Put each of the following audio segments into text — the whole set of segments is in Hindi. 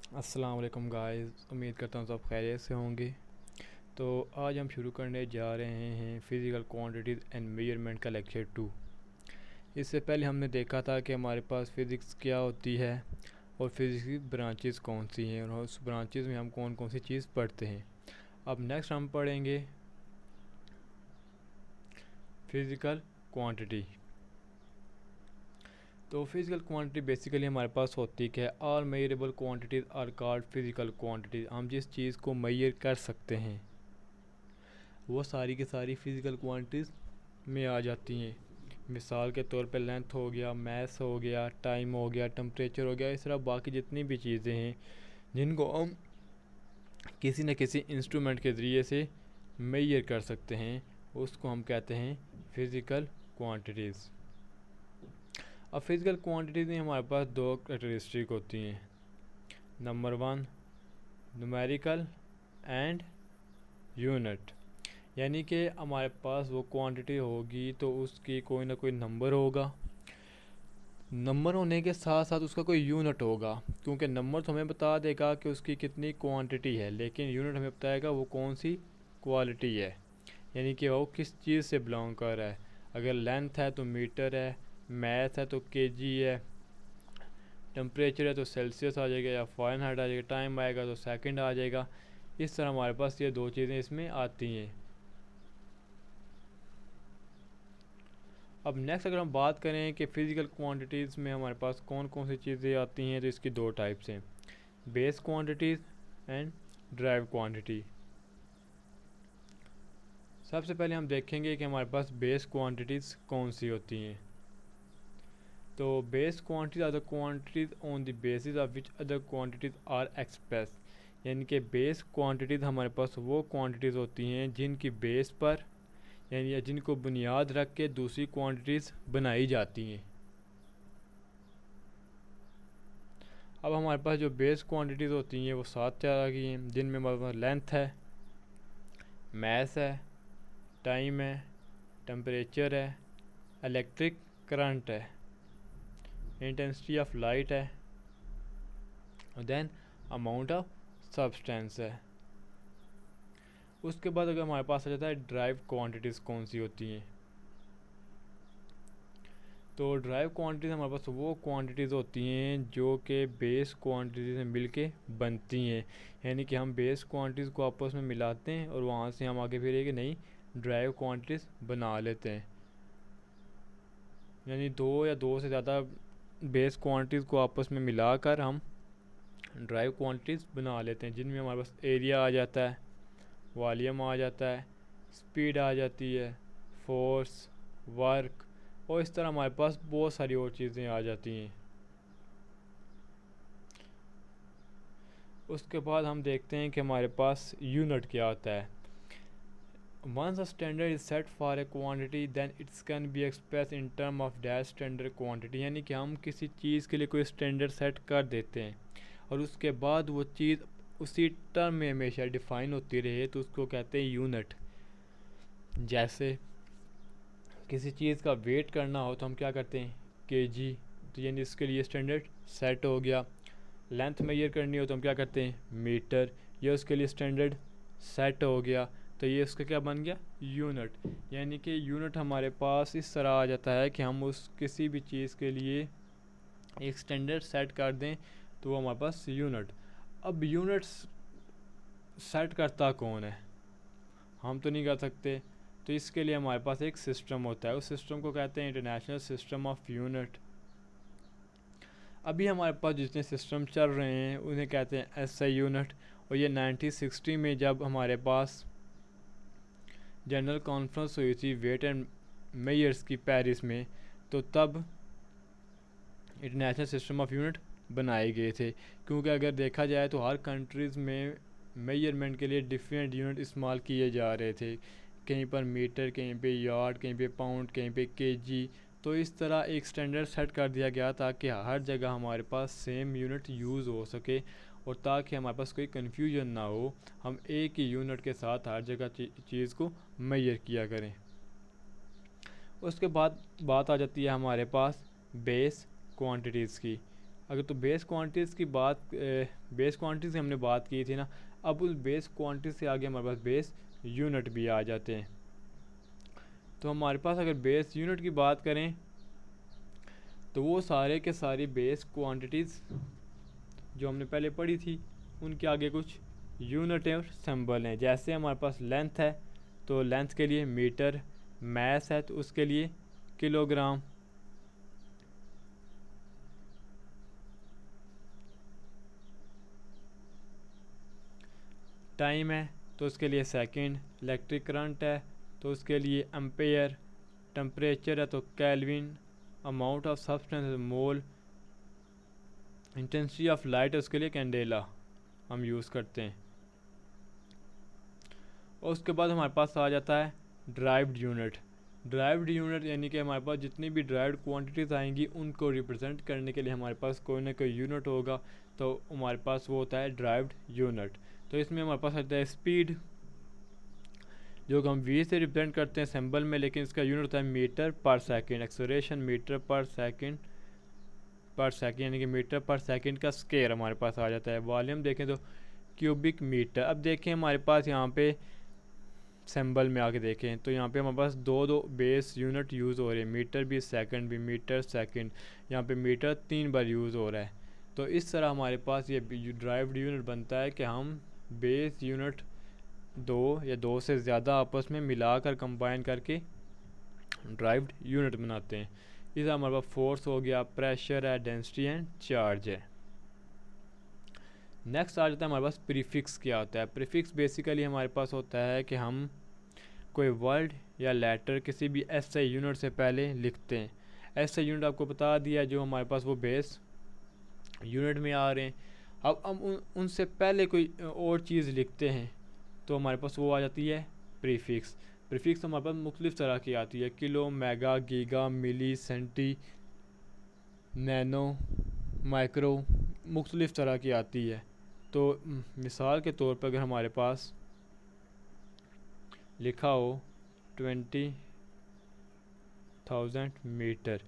अस्सलाम वालेकुम गाइस, उम्मीद करता हूँ सब खैरियत से होंगे। तो आज हम शुरू करने जा रहे हैं फ़िज़िकल क्वांटिटीज़ एंड मेजरमेंट का लेक्चर 2। इससे पहले हमने देखा था कि हमारे पास फ़िज़िक्स क्या होती है और फ़िज़िक्स की ब्रांचेस कौन सी हैं और उस ब्रांचेस में हम कौन कौन सी चीज़ पढ़ते हैं। अब नेक्स्ट हम पढ़ेंगे फ़िज़िकल क्वांटिटी। तो फिज़िकल क्वांटिटी बेसिकली हमारे पास होती है all measurable quantities are called physical quantities. हम जिस चीज़ को मेजर कर सकते हैं वो सारी की सारी फ़िज़िकल क्वांटिटीज़ में आ जाती हैं। मिसाल के तौर पे लेंथ हो गया, मैस हो गया, टाइम हो गया, टेम्परेचर हो गया, इस तरह बाकी जितनी भी चीज़ें हैं जिनको हम किसी न किसी इंस्ट्रूमेंट के ज़रिए से मेजर कर सकते हैं उसको हम कहते हैं फ़िज़िकल क्वांटिटीज़। अब फिज़िकल क्वांटिटीज़ में हमारे पास दो कैरेक्टरिस्टिक होती हैं। नंबर 1 न्यूमेरिकल एंड यूनिट, यानी कि हमारे पास वो क्वांटिटी होगी तो उसकी कोई ना कोई नंबर होगा। नंबर होने के साथ साथ उसका कोई यूनिट होगा, क्योंकि नंबर तो हमें बता देगा कि उसकी कितनी क्वांटिटी है, लेकिन यूनिट हमें बताएगा वो कौन सी क्वालिटी है, यानी कि वो किस चीज़ से बिलोंग कर रहा है। अगर लेंथ है तो मीटर है, मैथ है तो केजी है, टेम्परेचर है तो सेल्सियस आ जाएगा या फ़ारेनहाइट आ जाएगा, टाइम आएगा तो सेकंड आ जाएगा। इस तरह हमारे पास ये दो चीज़ें इसमें आती हैं। अब नेक्स्ट अगर हम बात करें कि फ़िज़िकल क्वांटिटीज़ में हमारे पास कौन कौन सी चीज़ें आती हैं, तो इसकी दो टाइप्स हैं, base quantities and drive quantity. सबसे पहले हम देखेंगे कि हमारे पास बेस क्वांटिटीज़ कौन सी होती हैं। तो base quantities are the quantities on the basis of which other quantities are express, यानी कि बेस क्वांटिटीज हमारे पास वो क्वांटिटीज़ होती हैं जिनकी बेस पर यानी जिनको बुनियाद रख के दूसरी क्वांटिटीज़ बनाई जाती हैं। अब हमारे पास जो बेस क्वांटिटीज़ होती हैं वो 7 तरह की हैं, जिनमें हमारे पास लेंथ है, मैस है, टाइम है, टेम्परेचर है, इलेक्ट्रिक करंट है, इंटेंसिटी ऑफ लाइट है और देन अमाउंट ऑफ सब्सटेंस है। उसके बाद अगर हमारे पास आ जाता है ड्राइव क्वांटिटीज़ कौन सी होती हैं, तो ड्राइव क्वांटिटीज़ हमारे पास वो क्वांटिटीज़ होती हैं जो कि बेस क्वांटिटी से मिल के बनती हैं, यानी कि हम बेस क्वांटिटीज़ को आपस में मिलाते हैं और वहाँ से हम आगे फिर एक नई ड्राइव क्वांटिटीज़ बना लेते हैं। यानी दो या दो से ज़्यादा बेस क्वांटिटीज़ को आपस में मिलाकर हम ड्राइव क्वांटिटीज़ बना लेते हैं, जिनमें हमारे पास एरिया आ जाता है, वॉल्यूम आ जाता है, स्पीड आ जाती है, फोर्स, वर्क, और इस तरह हमारे पास बहुत सारी और चीज़ें आ जाती हैं। उसके बाद हम देखते हैं कि हमारे पास यूनिट क्या होता है। Once a standard is set for a quantity then it can be expressed in term of that standard quantity, यानी कि हम किसी चीज़ के लिए कोई स्टैंडर्ड सेट कर देते हैं और उसके बाद वो चीज़ उसी टर्म में हमेशा डिफाइन होती रहे तो उसको कहते हैं यूनिट। जैसे किसी चीज़ का वेट करना हो तो हम क्या करते हैं, केजी, तो यानी इसके लिए स्टैंडर्ड सेट हो गया। लेंथ मेजर करनी हो तो हम क्या करते हैं, मीटर, ये उसके लिए स्टैंडर्ड सेट हो गया, तो ये उसका क्या बन गया, यूनिट। यानी कि यूनिट हमारे पास इस तरह आ जाता है कि हम उस किसी भी चीज़ के लिए एक स्टैंडर्ड सेट कर दें तो वो हमारे पास यूनिट। अब यूनिट्स सेट करता कौन है, हम तो नहीं कर सकते, तो इसके लिए हमारे पास एक सिस्टम होता है, उस सिस्टम को कहते हैं इंटरनेशनल सिस्टम ऑफ यूनिट। अभी हमारे पास जितने सिस्टम चल रहे हैं उन्हें कहते हैं एसआई यूनिट, और ये 1960 में जब हमारे पास जनरल कॉन्फ्रेंस हुई थी वेट एंड मेयर्स की पेरिस में, तो तब इंटरनेशनल सिस्टम ऑफ यूनिट बनाए गए थे। क्योंकि अगर देखा जाए तो हर कंट्रीज़ में मेजरमेंट के लिए डिफरेंट यूनिट इस्तेमाल किए जा रहे थे, कहीं पर मीटर, कहीं पे यार्ड, कहीं पे पाउंड, कहीं पे केजी। तो इस तरह एक स्टैंडर्ड सेट कर दिया गया ताकि हर जगह हमारे पास सेम यूनिट यूज़ हो सके और ताकि हमारे पास कोई कन्फ्यूजन ना हो, हम एक ही यूनिट के साथ हर जगह चीज़ को मेजर किया करें। उसके बाद बात आ जाती है हमारे पास बेस क्वांटिटीज़ की। अगर तो बेस क्वांटिटीज़ की हमने बात की थी ना, अब उस बेस क्वांटिटी से आगे हमारे पास बेस यूनिट भी आ जाते हैं। तो हमारे पास अगर बेस यूनिट की बात करें तो वो सारे के सारी बेस क्वांटिटीज़ जो हमने पहले पढ़ी थी उनके आगे कुछ यूनिट और सिंबल हैं। जैसे हमारे पास लेंथ है तो लेंथ के लिए मीटर, मैस है तो उसके लिए किलोग्राम, टाइम है तो उसके लिए सेकंड, इलेक्ट्रिक करंट है तो उसके लिए एम्पेयर, टेम्परेचर है तो kelvin, amount of substance mole, intensity of light है उसके लिए कैंडेला हम यूज़ करते हैं। और उसके बाद हमारे पास आ जाता है ड्राइव्ड यूनिट। ड्राइव्ड यूनिट यानी कि हमारे पास जितनी भी ड्राइव्ड क्वांटिटीज़ आएंगी उनको रिप्रेजेंट करने के लिए हमारे पास कोई ना कोई यूनिट होगा, तो हमारे पास वो होता है ड्राइव्ड यूनिट। तो इसमें हमारे पास आता है स्पीड, जो कि हम वी से रिप्रेजेंट करते हैं सिंबल में, लेकिन इसका यूनिट होता है मीटर पर सेकेंड। एक्सेलरेशन मीटर पर सेकेंड यानी कि मीटर पर सेकेंड का स्क्वायर हमारे पास आ जाता है। वॉल्यूम देखें तो क्यूबिक मीटर। अब देखें हमारे पास यहाँ पे सिंबल में आके देखें तो यहाँ पे हमारे पास दो बेस यूनिट यूज़ हो रहे हैं, मीटर भी सेकंड भी, मीटर सेकंड, यहाँ पे मीटर 3 बार यूज़ हो रहा है। तो इस तरह हमारे पास ये ड्राइव्ड यूनिट बनता है कि हम बेस यूनिट दो या दो से ज़्यादा आपस में मिलाकर कंबाइन करके ड्राइव्ड यूनिट बनाते हैं। इस हमारे पास फोर्स हो गया, प्रेशर है, डेंसिटी एंड चार्ज है। नेक्स्ट आ जाता है हमारे पास प्रीफिक्स। क्या होता है प्रीफिक्स? बेसिकली हमारे पास होता है कि हम कोई वर्ड या लेटर किसी भी एसआई यूनिट से पहले लिखते हैं। एसआई यूनिट आपको बता दिया जो हमारे पास वो बेस यूनिट में आ रहे हैं। अब हम उनसे पहले कोई और चीज़ लिखते हैं तो हमारे पास वो आ जाती है प्रीफिक्स। प्रीफिक्स हमारे पास मुख्तलिफ़ तरह की आती है, किलो, मेगा, गीगा, मिली, सेंटी, नैनो, माइक्रो, मुख्तलिफ़ तरह की आती है। तो मिसाल के तौर पर अगर हमारे पास लिखा हो 20,000 मीटर,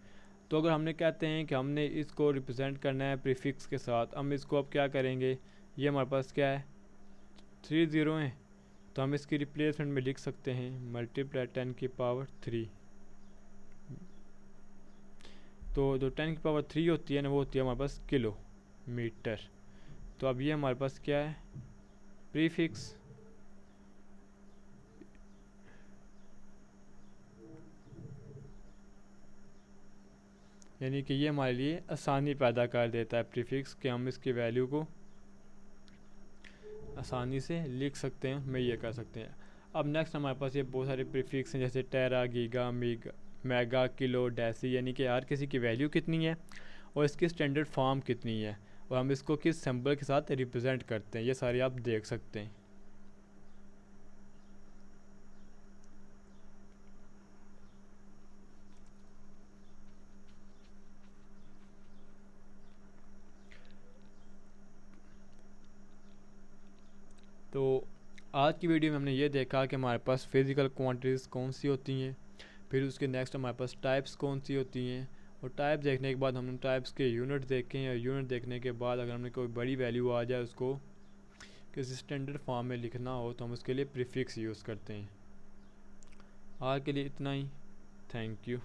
तो अगर हमने कहते हैं कि हमने इसको रिप्रेजेंट करना है प्रीफिक्स के साथ, हम इसको अब क्या करेंगे, ये हमारे पास क्या है 3 ज़ीरो हैं, तो हम इसकी रिप्लेसमेंट में लिख सकते हैं मल्टीप्लाई 10 की पावर 3। तो जो 10 की पावर 3 होती है ना वो होती है हमारे पास किलो मीटर। तो अब ये हमारे पास क्या है प्रीफिक्स। यानी कि ये हमारे लिए आसानी पैदा कर देता है प्रीफिक्स कि हम इसकी वैल्यू को आसानी से लिख सकते हैं, मैं ये कर सकते हैं। अब नेक्स्ट हमारे पास ये बहुत सारे प्रीफिक्स हैं जैसे टेरा, गीगा, मेगा, किलो, डेसी, यानी कि हर किसी की वैल्यू कितनी है और इसकी स्टैंडर्ड फॉर्म कितनी है और हम इसको किस सिंबल के साथ रिप्रेजेंट करते हैं, ये सारे आप देख सकते हैं। तो आज की वीडियो में हमने ये देखा कि हमारे पास फिज़िकल क्वांटिटीज़ कौन सी होती हैं, फिर उसके नेक्स्ट हमारे पास टाइप्स कौन सी होती हैं, और टाइप देखने के बाद हमने टाइप्स के यूनिट देखे हैं, और यूनिट देखने के बाद अगर हमने कोई बड़ी वैल्यू आ जाए उसको किसी स्टैंडर्ड फॉर्म में लिखना हो तो हम उसके लिए प्रीफिक्स यूज़ करते हैं। आज के लिए इतना ही, थैंक यू।